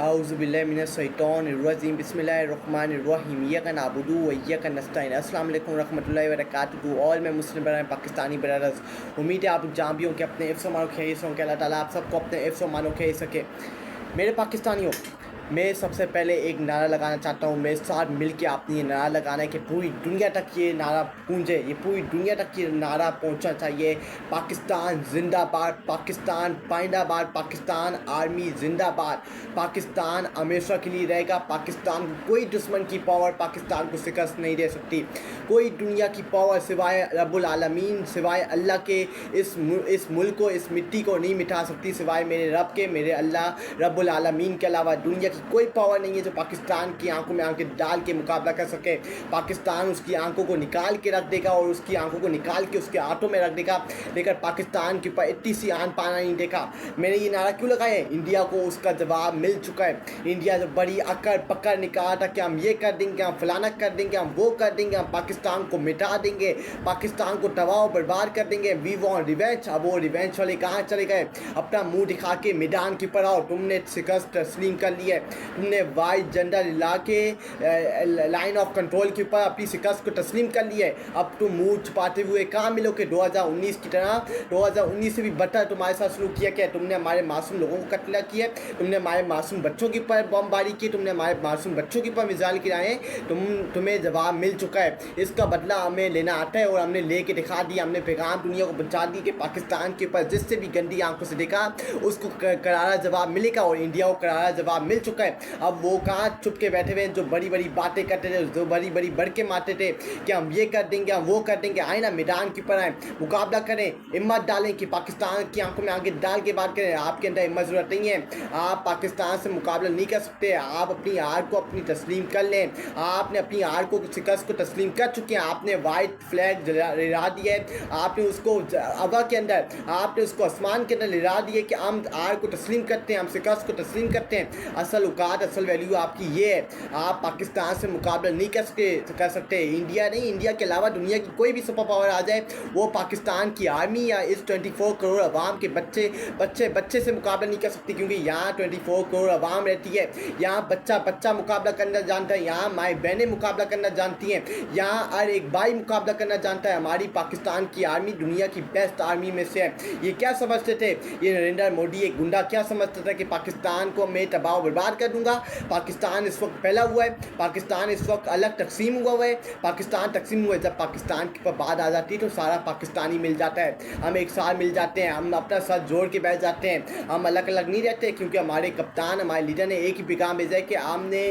आउज़ुबिल्लाहिमिनश्शैतानिर्रजीम बिस्मिल्लाहिर्रहमानिर्रहीम इय्याका नअबुदु व इय्याका नस्तईन। अस्सलाम वालेकुम रहमतुल्लाहि व बरकातुहू। ऑल मैं मुस्लिम ब्रदर पाकिस्तानी ब्रदर्स, उम्मीद है आप जहाँ भी हो कि अपने हिफ्ज़ मानो खैरियत हों, कि अल्लाह ताला आप सबको अपने हिफ्ज़ मानो खैरियत सके। मेरे पाकिस्तानियों, मैं सबसे पहले एक नारा लगाना चाहता हूँ। मेरे साथ मिल के आपने ये नारा लगाना है कि पूरी दुनिया तक ये नारा गूंजे, ये पूरी दुनिया तक ये नारा पहुँचना चाहिए। पाकिस्तान जिंदाबाद, पाकिस्तान पाइंदाबाद, पाकिस्तान आर्मी जिंदाबाद, पाकिस्तान हमेशा के लिए रहेगा। पाकिस्तान को कोई दुश्मन की पावर पाकिस्तान को शिकस्त नहीं दे सकती। कोई दुनिया की पावर सिवाय रब्बुल आलमीन, सिवाय अल्लाह के इस मुल्क को, इस मिट्टी को नहीं मिटा सकती, सिवाय मेरे रब के, मेरे अल्लाह रब्बुल आलमीन के अलावा दुनिया की कोई पावर नहीं है जो पाकिस्तान की आंखों में आंखें डाल के मुकाबला कर सके। पाकिस्तान उसकी आंखों को निकाल के रख देगा और उसकी आंखों को निकाल के उसके हाथों में रख देगा, लेकर पाकिस्तान के ऊपर इतनी सी आन पाना नहीं देखा। मैंने ये नारा क्यों लगाया है? इंडिया को उसका जवाब मिल चुका है। इंडिया जो बड़ी अकड़ पकड़ निकाला था कि हम ये कर देंगे, हम फलाना कर देंगे, हम वो कर देंगे, हम पाकिस्तान को मिटा देंगे, पाकिस्तान को तबाह बर्बाद कर देंगे, वी वॉन्ट रिवेंज। अब वो रिवेंज वाले कहाँ चले गए? अपना मुंह दिखा के मैदान के ऊपर आओ। तुमने शिकस्त तस्लीम कर ली है, तुमने वाइट झंडा ला के लाइन ऑफ कंट्रोल के ऊपर अपनी शिकस्त को तस्लीम कर लिया है। अब तुम मुंह छुपाते हुए कहाँ मिलोगे? 2019 की तरह 2019 से भी बदतर तुम्हारे साथ शुरू किया क्या? तुमने हमारे मासूम लोगों को कत्ल किया, तुमने हमारे मासूम बच्चों के ऊपर बमबारी की, तुमने हमारे मासूम बच्चों के ऊपर मिसाइल गिराए। तुम्हें जवाब मिल चुका है। इसका बदला हमें लेना आता है और हमने लेके दिखा दिया। हमने पैगाम दुनिया को पहुंचा दी कि पाकिस्तान के ऊपर जिससे भी गंदी आंखों से देखा उसको करारा जवाब मिलेगा, और इंडिया को करारा जवाब मिल चुका है। अब वो कहाँ छुप के बैठे हुए हैं जो बड़ी बड़ी बातें करते थे, जो बड़ी बड़ी बढ़ के मारते थे कि हम ये कर देंगे, हम वो कर देंगे। आए ना, मैदान के ऊपर आए, मुकाबला करें, हिम्मत डालें कि पाकिस्तान की आंखों में आगे डाल के बात करें। आपके अंदर हिम्मत ज़रूरत नहीं है, आप पाकिस्तान से मुकाबला नहीं कर सकते। आप अपनी हार को अपनी तस्लीम कर लें। आपने अपनी हार को, शिकस्त को तस्लीम कर चुके हैं। आपने वाइट फ्लैग लहरा दिया है, आपने उसको हवा के अंदर, आपने उसको आसमान के अंदर लहरा दिया कि हम हार को तस्लीम करते हैं, हम शिकस्त को तस्लीम करते हैं। असल औकात, असल वैल्यू आपकी ये है। आप पाकिस्तान से मुकाबला नहीं कर सकते। इंडिया नहीं, इंडिया के अलावा दुनिया की कोई भी सुपर पावर आ जाए, वो पाकिस्तान की आर्मी या इस 24 करोड़ अवाम के बच्चे से मुकाबला नहीं कर सकती, क्योंकि यहाँ 24 करोड़ अवाम रहती है। यहाँ बच्चा मुकाबला करना जानता है, यहाँ माई बहनें मुकाबला करना जानती हैं, यहाँ हर एक भाई मुकाबला करना जानता है। हमारी पाकिस्तान की आर्मी दुनिया की बेस्ट आर्मी में से है। ये क्या समझते थे ये नरेंद्र मोदी एक गुंडा, क्या समझता था कि पाकिस्तान को मैं तबाह बर्बाद कर दूंगा? पाकिस्तान इस वक्त फैला हुआ है, पाकिस्तान इस वक्त अलग तकसीम हुआ है। पाकिस्तान तकसीम हुआ है, जब पाकिस्तान के ऊपर बात आ जाती है तो सारा पाकिस्तानी मिल जाता है। हम एक साथ मिल जाते हैं, हम अपना साथ जोड़ के बैठ जाते हैं, हम अलग अलग नहीं रहते, क्योंकि हमारे कप्तान, हमारे लीडर ने एक ही पैगाम भेजा है कि हमने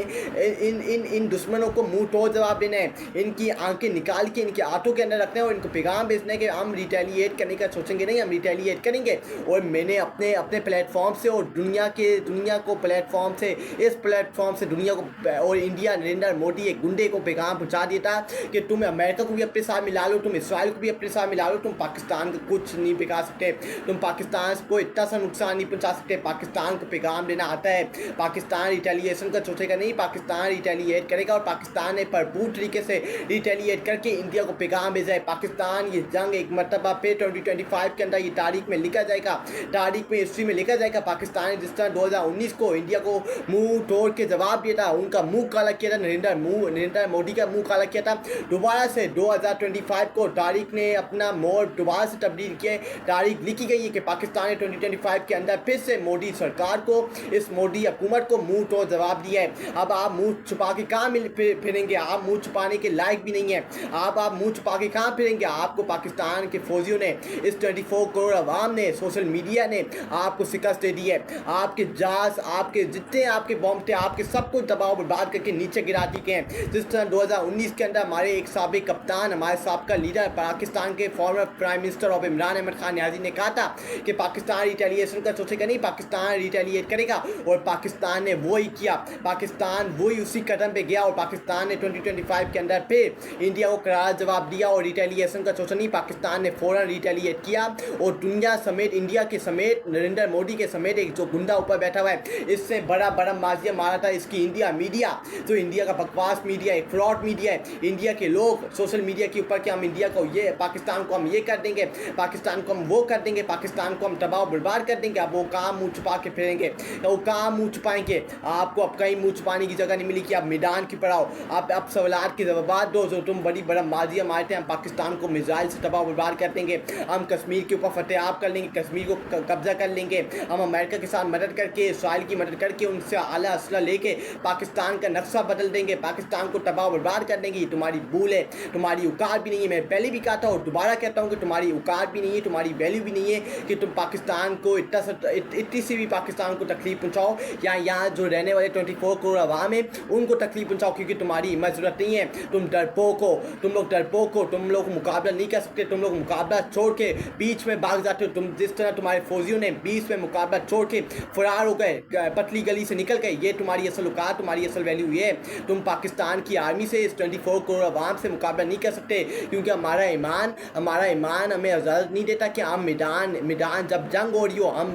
इन दुश्मनों को मुंह तोड़ जवाब देना है, इनकी आंखें निकाल के इनके हाथों के अंदर रखना है और इनको पैगाम भेजना है कि हम रिटेलिएट करने का सोचेंगे नहीं, हम रिटेलिएट करेंगे। और मैंने अपने प्लेटफॉर्म से और दुनिया को प्लेटफॉर्म से, इस प्लेटफॉर्म से दुनिया को और इंडिया, नरेंद्र मोदी एक गुंडे को पैगाम पहुंचा दिया था कि तुम अमेरिका को भी अपने साथ मिला लो, तुम इसराइल को भी अपने साथ मिला लो, तुम पाकिस्तान को कुछ नहीं बिगा सकते, तुम पाकिस्तान को इतना सा नुकसान नहीं पहुंचा सकते। पाकिस्तान को पैगाम देना आता है। पाकिस्तान रिटेलिएशन का सोचेगा नहीं, पाकिस्तान रिटेलिएट करेगा, और पाकिस्तान ने भरपूर तरीके से रिटेलिएट करके इंडिया को पैगाम भेजा है। पाकिस्तान ये जंग एक मरतबा पे 2025 के अंदर ये तारीख में लिखा जाएगा, तारीख में, हिस्ट्री में लिखा जाएगा। पाकिस्तान ने जिस तरह 2019 को इंडिया को मुंह तोड़ के जवाब दिया था, उनका मुंह काला किया था, नरेंद्र मोदी का मुंह काला किया था। दोबारा से 2025 को तारीख ने अपना मोड़ दोबारा से तब्दील किया। तारीख लिखी गई है कि पाकिस्तान ने 2025 के अंदर फिर से मोदी सरकार को, इस मोदी हुकूमत को मुंह तोड़ जवाब दिया है। अब आप मुंह छुपा के कहाँ फिरेंगे? आप मुंह छुपाने के लायक भी नहीं है। आप मुंह छुपा के कहाँ फिरेंगे? आपको पाकिस्तान के फौजियों ने, इस 24 करोड़ अवाम ने, सोशल मीडिया ने आपको शिकस्त दे दी है। आपके जहाज, आपके जितने आपके बॉम्ब थे, आपके सबको दबाव बर्बाद करके नीचे गिरा दिए हैं। जिस तरह 2019 के अंदर हमारे एक साबिक कप्तान, हमारे साबिका लीडर, पाकिस्तान के former prime minister of Imran Ahmed Khan Niazi ने कहा था कि पाकिस्तान रिटेलिएशन का सोचेगा नहीं, पाकिस्तान रिटेलिएट करेगा, और पाकिस्तान ने वो ही किया। पाकिस्तान वही उसी कदम पे गया और पाकिस्तान ने 2025 के अंदर फिर इंडिया को करारा जवाब दिया, और रिटेलिएशन का सोचा नहीं, पाकिस्तान ने फौरन रिटेलिएट किया। और दुनिया समेत, इंडिया के समेत, नरेंद्र मोदी के समेत एक जो गुंडा ऊपर बैठा हुआ है, इससे बड़ा बड़ा माजिया मारा था इसकी इंडिया मीडिया, जो इंडिया का बकवास मीडिया है, फ्रॉड मीडिया है। इंडिया के लोग सोशल मीडिया के ऊपर कि हम इंडिया को ये, पाकिस्तान को हम ये कर देंगे, पाकिस्तान को हम वो कर देंगे, पाकिस्तान को हम तबाह बर्बाद कर देंगे। अब वो कहाँ मुँह छुपा के फिरेंगे, वो कहाँ मुँह छुपाएंगे? आपको अब कहीं मुँह छुपाने की जगह नहीं मिली कि आप मैदान की पर आओ, आप सवालात के जवाब दो। जो तुम बड़ी बड़ा माजिया मारते हैं, हम पाकिस्तान को मिसाइल से तबाह बर्बाद कर देंगे, हम कश्मीर के ऊपर फतेह कर लेंगे, कश्मीर को कब्जा कर लेंगे, हम अमेरिका के साथ मदद करके, इसराइल की मदद करके उनसे आला असला लेके पाकिस्तान का नक्शा बदल देंगे, पाकिस्तान को तबाह बर्बाद कर देंगे। तुम्हारी भूल है, तुम्हारी औकात भी नहीं है। मैं पहले भी कहा था और दोबारा कहता हूँ कि तुम्हारी औकात भी नहीं है, तुम्हारी वैल्यू भी नहीं है कि तुम पाकिस्तान को इतनी सी भी पाकिस्तान को तकलीफ पहुँचाओ, या यहाँ जो रहने वाले 24 करोड़ अवाम है उनको तकलीफ पहुँचाओ, क्योंकि तुम्हारी हिम्मत ज़रूरत नहीं है। तुम डरपोक हो, तुम लोग डरपोक हो, तुम लोग मुकाबला नहीं कर सकते, तुम लोग मुकाबला छोड़ के बीच में भाग जाते हो। तुम जिस तरह तुम्हारे फौजियों ने बीच में मुकाबला छोड़ के फरार हो गए, पतली गली से निकल गए, ये तुम्हारी असल औकात, तुम्हारी असल वैल्यू ये है। तुम पाकिस्तान की आर्मी से, इस 24 करोड़ अवाम से मुकाबला नहीं कर सकते, क्योंकि हमारा ईमान हमें इजाज़त नहीं देता कि हम मैदान जब जंग हो रही हो हम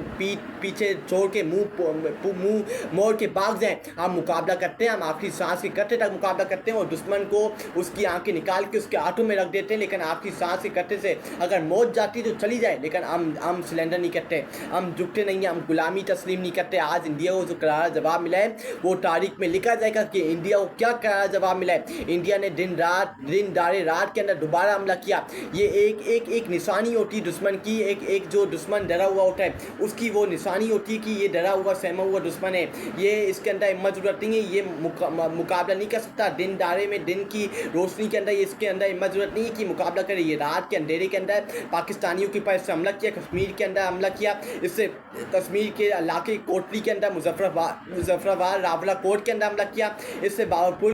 पीछे छोड़ के मुंह मोड़ के भाग जाएं। हम मुकाबला करते हैं, हम आखिरी सांस के कट्टे तक मुकाबला करते हैं और दुश्मन को उसकी आंखें निकाल के उसके हाथों में रख देते हैं। लेकिन आखिरी सांस के कट्टे से अगर मौत जाती तो चली जाए, लेकिन हम सिलेंडर नहीं करते, हम झुकते नहीं हैं, हम गुलामी तस्लीम नहीं करते। आज इंडिया को जो करारा जवाब मिला है वो तारीख में लिखा जाएगा कि इंडिया को क्या करारा जवाब मिला है। इंडिया ने दिन दारे रात के अंदर दोबारा हमला किया। ये एक निशानी होती है दुश्मन की, एक जो दुश्मन डरा हुआ होता है उसकी वो निशानी होती है कि ये डरा हुआ सहमा हुआ दुश्मन है, ये इसके अंदर हिम्मत ज़रूरत नहीं है, ये मुकाबला नहीं कर सकता। दिन दारे में, दिन की रोशनी के अंदर इसके अंदर हिम्मत ज़रूरत नहीं है कि मुकाबला करे। ये रात के अंधेरे के अंदर पाकिस्तानियों के ऊपर हमला किया, कश्मीर के अंदर हमला किया, इससे कश्मीर के इलाके कोटली के अंदर मुजफ्फराबाद रावला कोट के अंदर हमला किया, इससे बावरपुर